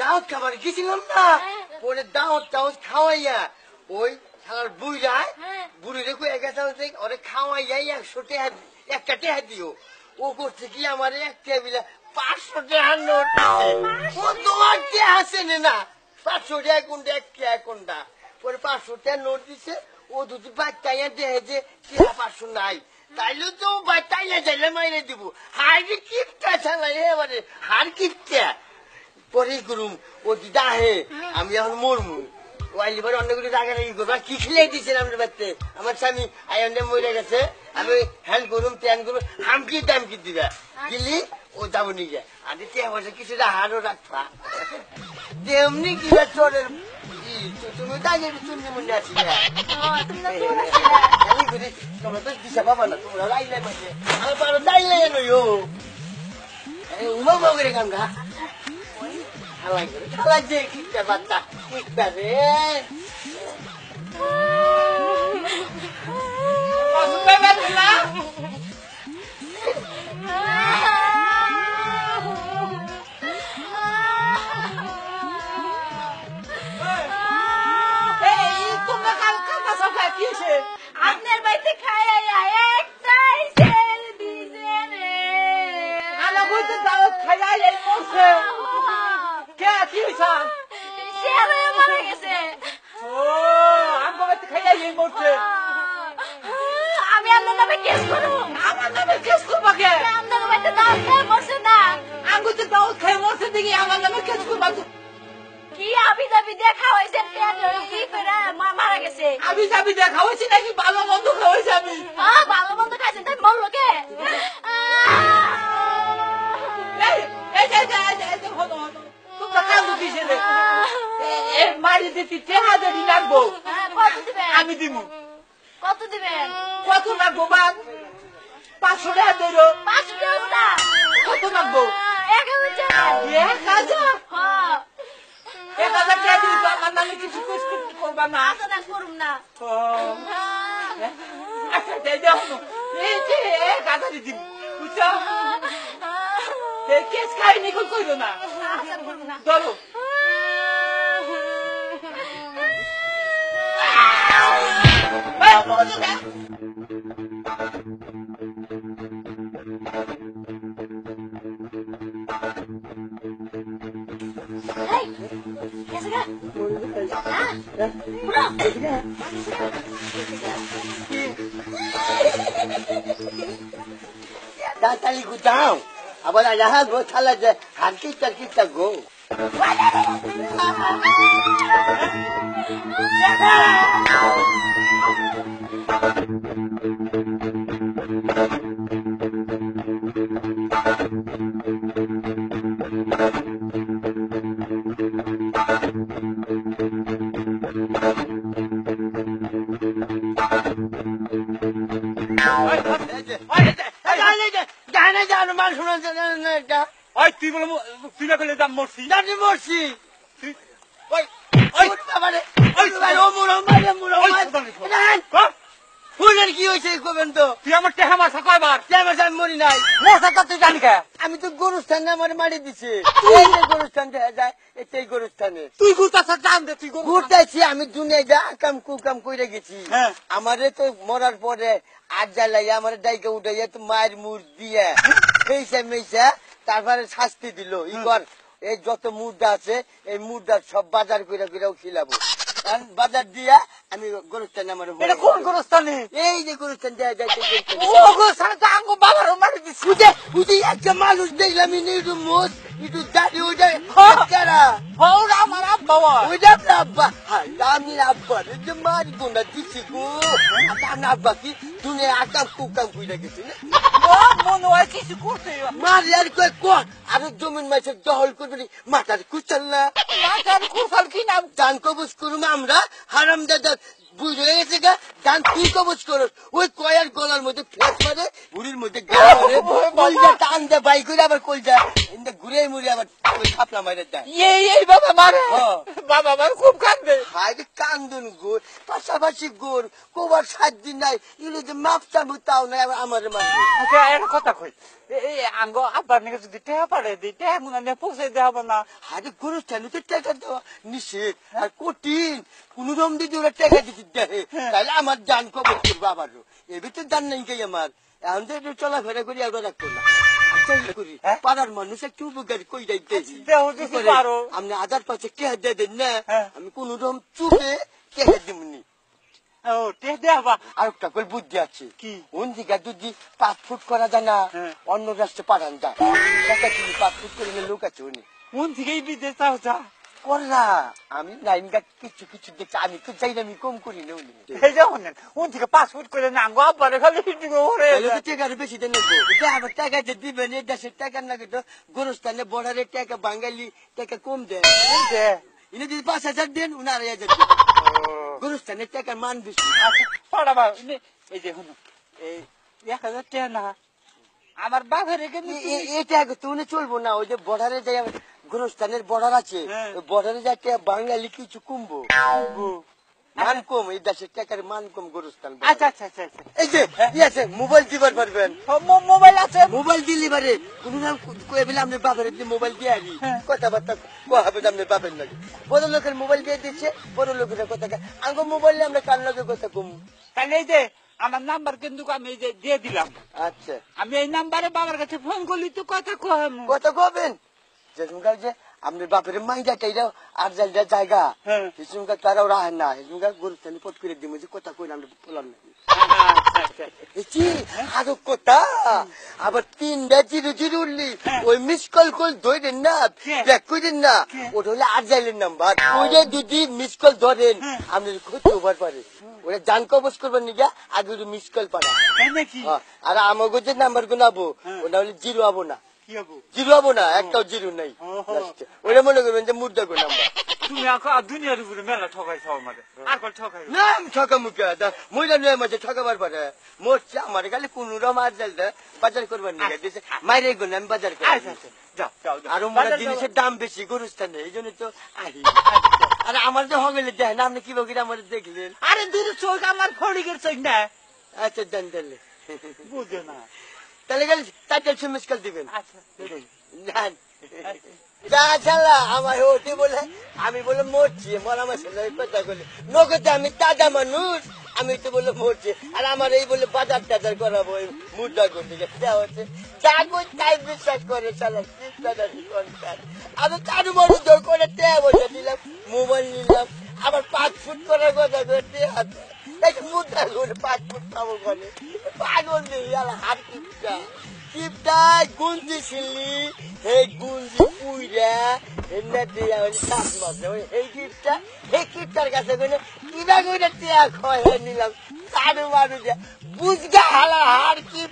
দাওয়াত খাবার গেছিলাম না, পরে দাওয়াত খাওয়াইয়া ওই শালার বুড়ি রেখে ওরে খাওয়াইয়া 100 টাকা একটা টাকা দিও। ও করছে কি আমার এক টেবিলে 500 টাকার নোট ও তোমার টাকা আছে না 500 টাকা কোনটা এক টাকা কোনটা, পরে 500 টাকার নোট দিছে। ও দুটি বাচ্চাইয়া দেহে যে 500 নাই, তাইলে তো বাচ্চাইলে যাইলে মাইরে দিব। হাড়ি কিপটা চালাই এবারে হাড় কিপটা পরে করুম। ও দিদা হে আমি এখন মরমু ওয়াইলি পরে অন্য কিছু টাকা ই করবো। কি খেলে দিচ্ছেন আপনার বাচ্চা? আমার স্বামী আয়নে মরে গেছে, আমি হ্যান্ড করুম ত্যান করুম, হামকি দামকি দিবা দিলি ও যাবো নিজে। আরে বসে কিছু হারও রাখবা তেমনি কিনা চোরের তুমি দাঁড়িয়ে চুন্নি মুন্ডে আছি তোমরা তো দিশা পাবা না, তোমরা লাইলে পাইছে আমার পারো দাইলে নইও উমা বগরে কাম গা খালাই করে খালাই যে কিটা বাচ্চা কিটা রে আপনার বাড়িতে খায় একটাই সেল দিছে রে আনা বইতে দাওয়াত খাইয়া এই করছে কে কি হইছা? সেল মারা গেছে। ও আমগো বাড়িতে খাইয়া এই করছে। আমি আপনার নামে কেস করব। আমার নামে কেস করবা কে? আপনার বাড়িতে দাওয়াত খেয়ে মরছে না। আমগো তো দাওয়াত খাইয়া মরছে দেখি আমার নামে কেস করবা। কি আবি যাবি দেখা হয়েছে ই করে মারা গেছে। আমি যাবি দেখা হয়েছে নাকি ভালো মন্দ খাওয়াইছে? আমি ভালো মন্দ খাইছেন তাই মরল কে? তোমরা কান্দু কিসে রে? মারি দিতে 1000 লাগবো। কত দিবেন? আমি দিমু। কত দিবেন? কত লাগবো? 500 টাকা দেরো। 500 টাকা না। কত লাগবো? 1000 টাকা। 1000? হ্যাঁ 1000 টাকা দিলে তো আমার নামে কিছু করবা না। না করুম না। আচ্ছা দেখো এই যে 1000 দিন বুঝছো? কেস খাই নিকল কইলো না। আচ্ছা করুম না। ধরো তাড়াতাড়ি গুটাও আবার রাহা গো থালা যে হারকি টারকিটা গো তুই বলে তুই না করলে দাম মরছি মরছি ফুলের কি হয়েছে কবেন তো? তুই আমার টেহা মাসা কয়বার আমি মরি নাই। মশা তো তুই জানি কে? আমি তো গরুস্থান আমার মারি দিছে গরুস্থান দেখা যায় এই গরুস্থানে তুই ঘুরতেছ জান দে তুই ঘুরতেছি আমি দুনিয়ায় যা আকাম কুকাম করে গেছি। হ্যাঁ। আমারে তো মরার পরে আজ জ্বালাইয়া আমার ডাইকে উঠাইয়া তো মায়ের মুড় দিয়ে মেইসা মেইসা তারপরে শাস্তি দিল ইগর এই যত মুর্দা আছে এই মুর্দা সব বাজার করে করেও খিলাবো। বাজার দিয়া আমি গরুস্থানে আমার কোন গরুস্থানে? এই যে গরুস্থান দেয়া যাইতে ও গরুস্থানে তো আঙ্গো বাবারও মারি দিছি। বুঝে একটা মানুষ দেখলাম একটু মোট একটু দাঁড়িয়ে ওইটা ওরা আমার আব্বা ওইটা আপনার আব্বা। আমি আব্বা যে মারিব না দিচ্ছি গো আপনার আব্বা কি দুনিয়া আকাম কুকাম করে গেছে মনে হয় কিছু করতে মারি আর কয় কর আর জমিন মাছের দহল করবে মাথার কুচাল না মাথার কুচাল কি নাম দান কবচ করুম আমরা হারাম দাদা বুঝ হয়ে গেছে গা দান তুই কবচ কর ওই কয়ার গলার মধ্যে ফেস মারে বুড়ির মধ্যে কলজা টান দে বাই করে আবার কলজা ঘুরে মুড়ে আবার খাপলা মারে দেয় এই বাবা মারে বাবা আমার খুব কান্দে হাইরে কান্দন গোর পাশাপাশি গোর কোবার 7 দিন নাই এগুলো যে মাপটা তাও নাই আমার মাঝে। আচ্ছা একটা কথা কই আঙ্গ আব্বার নাকি যদি টেহা পারে দিই টেহা গুনা নিয়ে পৌঁছে দেওয়া হবে না। আরে গোরস্থানে তো টাকা দেওয়া নিষেধ আর কঠিন কোন রকম যদি ওরা টাকা দিতে দেয় তাহলে আমার জান কবর করবো আবারও এবার তো জান নাই গাই আমার এখন তো একটু চলাফেরা করি আর রাখতো না আচ্ছা করি পাড়ার মানুষ একটু উপকার কই যাইতে আপনি 1000-500 টাকা দিয়ে দেন না আমি কোন রকম চুপে টাকা দিমনি ও টেহ দেওয়া আর একটা করে বুদ্ধি আছে কি? কোন দিকে যদি 5 ফুট করা যায় না অন্য রাষ্ট্রে পাঠান যায় টাকা তুমি 5 ফুট করে লোক আছে উনি কোন থেকেই বিদেশ চাও যা করলা আমি লাইন গাছ কিছু কিছু দেখছি আমি তো চাই না আমি কম করি না উনি এই যে হনেন কোন থেকে পাসপোর্ট করে না আঙ্গ আব্বারে খালি হিটিকে ওরে টাকা আরো বেশি দেন আবার টাকা যে দিবেন এই দেশের টাকার নাকি তো গোরস্থানে বর্ডারের টাকা বাঙালি টাকা কম দেয় ইনি যদি 5,000 দেন উনি 2,500 গোরস্থানের টাকার মান বেশি পড়াবা এই যে শুনো এই 1000 টাকা না আমার বাপের এখানে এই টাকা তো উনি চলবো না ওই যে বর্ডারে যাই গোরস্থানের বর্ডার আছে বর্ডারে যাই বাঙালি কিছু কমবো মান কম এই দেশের টাকার মান কম গোরস্থান আচ্ছা আচ্ছা আচ্ছা এই যে আছে মোবাইল দিবার পারবেন মোবাইল আছে মোবাইল দিলি পারে কোন নাম কয়ে বলে আপনার বাপের মোবাইল দিয়ে আনি কথাবার্তা কোয়াবে আপনার বাপের লাগে বড় লোকের মোবাইল দিয়ে দিচ্ছে বড় লোকের কথা আঙ্গ মোবাইলে আমরা কার লোকের কথা কম তাহলে এই যে আমার নাম্বার কিন্তু আমি এই যে দিয়ে দিলাম আচ্ছা আমি এই নাম্বারে বাবার কাছে ফোন করলি তো কথা কম কথা কবেন যে আপনার বাপের মাইটা টাইরা আর জায়গা হিসুমকা তারাও রাখেন না হিসুমকা গরুস্থানে পথ করে দিব যে কথা কই আমরা বললাম না আরো কথা আবার 3টা 0 উঠলি ওই মিস কল ধরেন না ব্যাক করেন না ওটা হলে আর যাইলেন নাম্বার ওইটা যদি মিস কল ধরেন আপনার ক্ষতি হবার পারে ওরা জান কবজ করবেন নিগা আগে মিস কল পারা আর আমাকে যে নাম্বার গুনাবো ওটা হলে 0 হবো না 0 হবো না একটাও 0 নাই ওটা মনে করবেন যে মুদ্রা গো নাম্বার তুমি দুনিয়ার উপরে মেলা ঠকাইছো আমাদের আর কল ঠকাই না ঠকা মুখে মহিলা নয় মাঝে ঠকাবার পারে মোট আমার খালি কোন রমার বাজার করবার নিয়ে দিয়েছে মাইরে গুণ আমি বাজার করি আর মানে জিনিসের দাম বেশি গরুস্থানে এই জন্য তো আহি আর আমার যে হগলে দেয় না আপনি কি বকির আমার দেখলেন আরে দূর চোখ আমার ফড়িকের চোখ না আচ্ছা দেন তাহলে বুঝে না তাহলে গেলে 4টা মিস কল দিবেন আচ্ছা জান যা চালা আমার হতে বলে আমি বলে মরছি মরা আমার সাথে কথা বলে নগদে আমি তাজা মানুষ আমি তো বলে মরছি আর আমার এই বলে বাজার টাজার করাবো মুদ্রা করতে দেওয়া হচ্ছে যা কই তাই বিশ্বাস করে চালা আমি চারু বড় জোর করে টেয়া বসে দিলাম মোবাইল নিলাম আবার 5 ফুট করার কথা করতে মুদ্রা করে 5 ফুট পাবো করে পাগল নেই আর হাত টিপটাই গুঞ্জি ছিলি এই গুঞ্জি পুইরা এমনি দিয়া হলে চাষ মাছ এই কিপটার কাছে কইলে কিবা কইরা টিয়া খয় নিলাম চারু মানুষ বুঝগা হালা হার কি